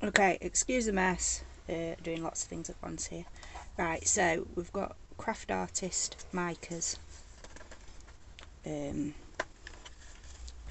Okay, excuse the mess, doing lots of things at once here. Right, so we've got Craft Artist micas, and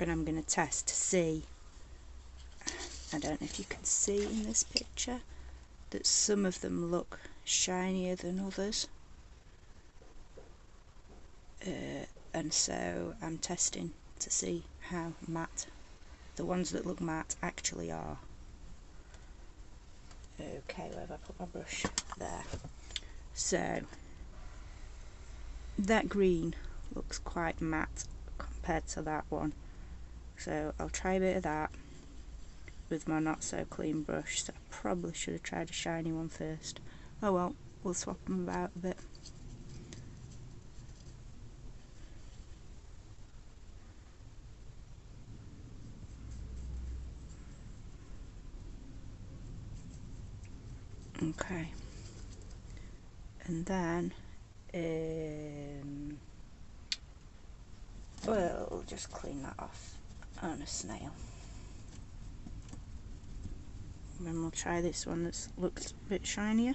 I'm going to test to see, I don't know if you can see in this picture, that some of them look shinier than others. And so I'm testing to see how matte the ones that look matte actually are. Okay, where have I put my brush? There. So that green looks quite matte compared to that one, so I'll try a bit of that with my not so clean brush. So I probably should have tried a shiny one first. Oh well, we'll swap them about a bit. Okay, and then we'll just clean that off on a snail. And then we'll try this one that looks a bit shinier.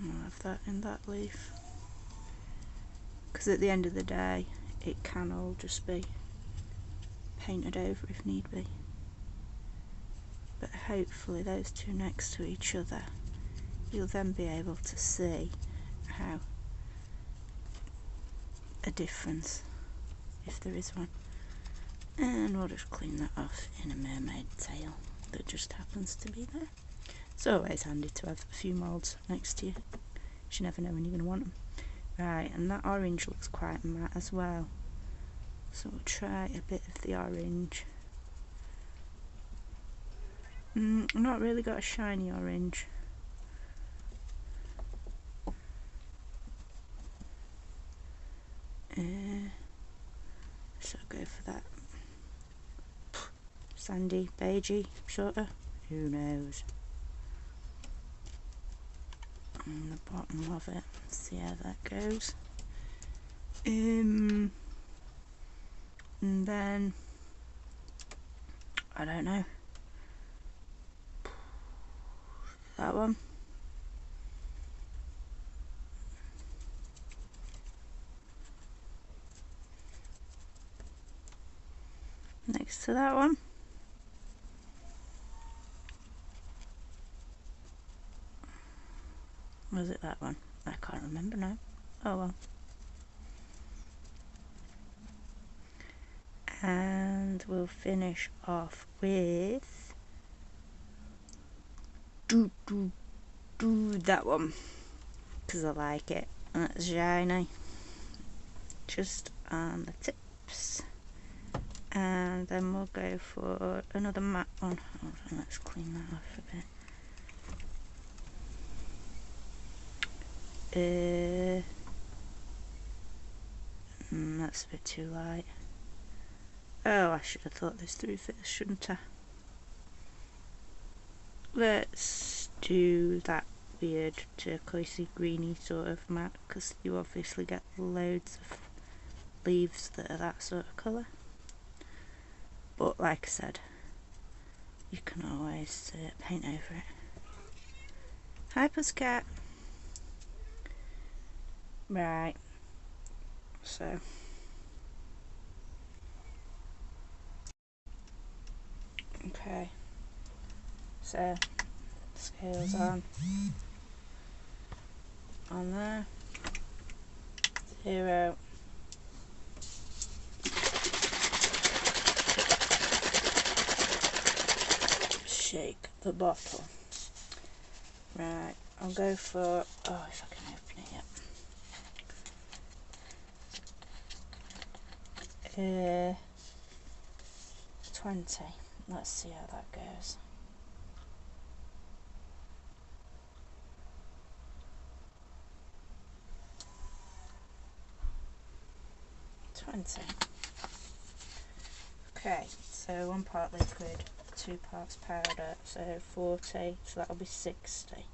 I'll have that in that leaf, because at the end of the day it can all just be painted over if need be. But hopefully those two next to each other, you'll then be able to see how a difference, if there is one. And we'll just clean that off in a mermaid tail that just happens to be there. It's always handy to have a few moulds next to you, you never know when you're going to want them. Right, and that orange looks quite matte as well, so we'll try a bit of the orange. Not really got a shiny orange. So I'll go for that sandy, beigey, sorta. Who knows? On the bottom of it, see how that goes. And then I don't know. That one. Next to that one. Was it that one? I can't remember now. Oh well. And we'll finish off with that one, because I like it and it's shiny, just on the tips. And then we'll go for another matte one. Hold on, let's clean that off a bit. That's a bit too light. Oh, I should have thought this through first, shouldn't I? Let's do that weird turquoisey greeny sort of matte, because you obviously get loads of leaves that are that sort of colour. But like I said, you can always paint over it. Hi Pussycat. Right, so okay, so scales on there, 0, shake the bottle. Right, I'll go for, oh, if I can open it yet. 20. Let's see how that goes. Okay, so 1 part liquid, 2 parts powder, so 40, so that'll be 60.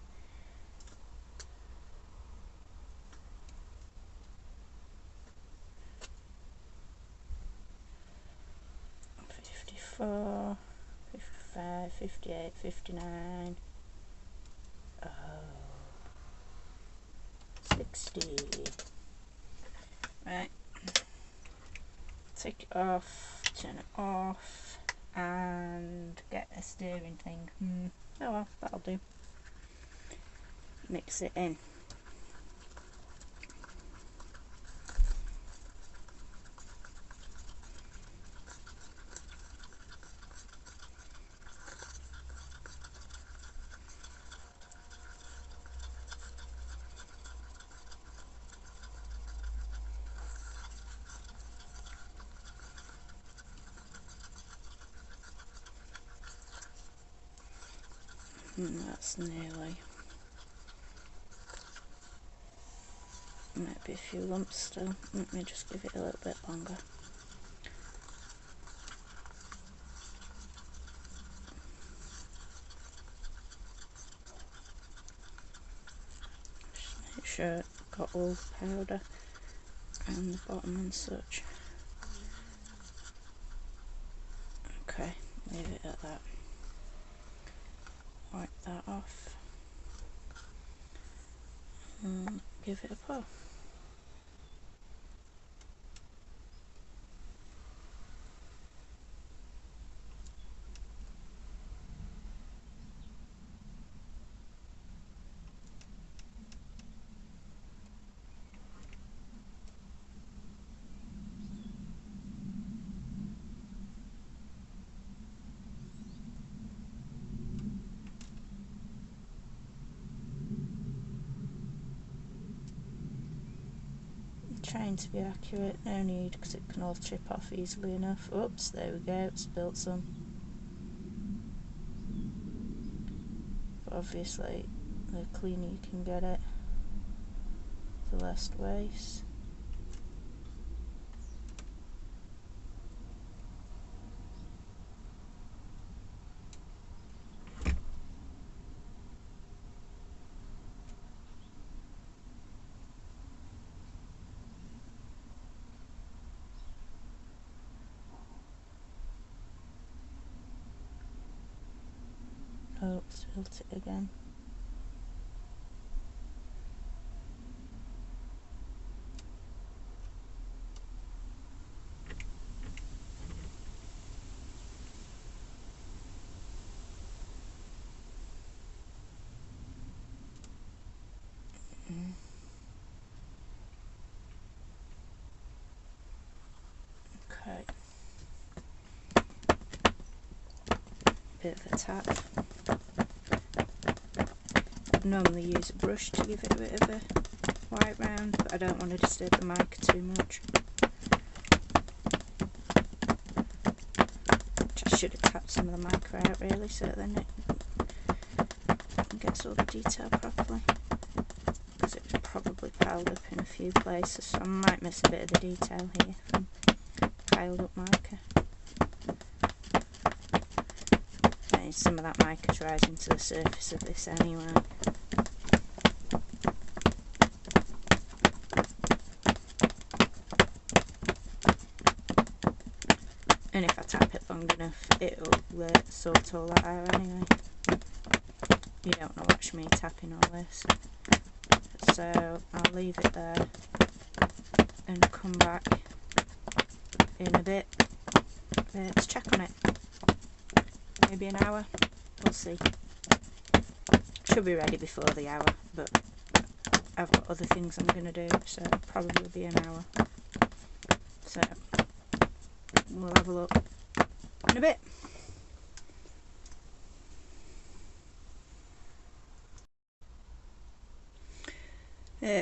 58, 59. Oh. 60. Right. Take it off, turn it off, and get a steering thing. Oh well, that'll do. Mix it in. That's nearly. Might be a few lumps still. Let me just give it a little bit longer. Just make sure I've got all the powder around the bottom and such. Okay, leave it at that. Wipe that off and give it a pour. Trying to be accurate, no need, because it can all chip off easily enough. Oops, there we go, spilt some. But obviously, the cleaner you can get it, the less waste. Oh, spilt it again. Okay. Bit of a tap. I'd normally use a brush to give it a bit of a wipe round, but I don't want to disturb the mica too much. I should have tapped some of the mica out really, so then it gets all the detail properly. Because it was probably piled up in a few places, so I might miss a bit of the detail here from piled up mica. Some of that mica's rising to the surface of this anyway. And if I tap it long enough, it'll sort all that out anyway. You don't want to watch me tapping all this. So I'll leave it there and come back in a bit to check on it. Maybe an hour, we'll see. Should be ready before the hour, but I've got other things I'm going to do, so it'll probably be an hour. So we'll have a look in a bit.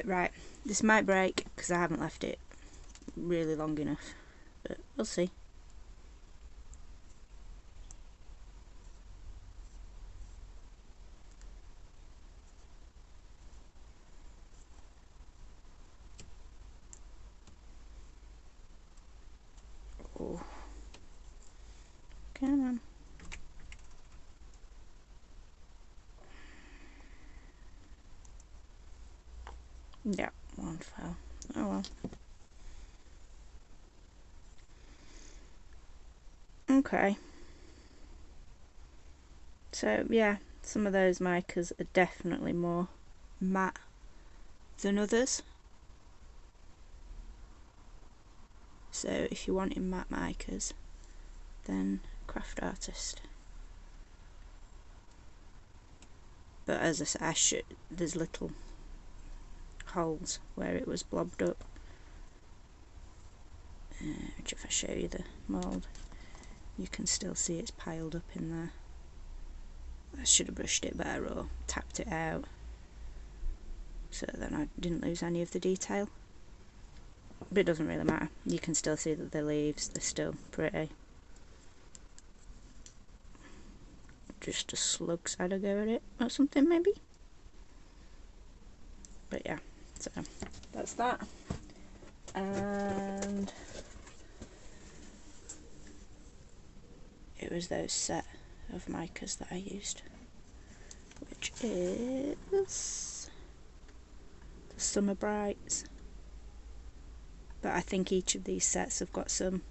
Right, this might break because I haven't left it really long enough, but we'll see. Oh, come on. Yeah, one fell. Oh well. Okay. So yeah, some of those micas are definitely more matte than others. So if you're wanting matte micas, then Craft Artist. But as I say, there's little holes where it was blobbed up, which if I show you the mould, you can still see it's piled up in there. I should have brushed it better or tapped it out so then I didn't lose any of the detail. But it doesn't really matter, you can still see that the leaves, they're still pretty. Just a slug's had a go at it or something maybe. But yeah, so that's that. And it was those set of micas that I used, which is the Summer Brights. But I think each of these sets have got some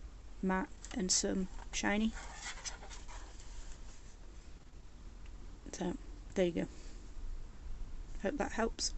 matte and some shiny. So there you go. Hope that helps.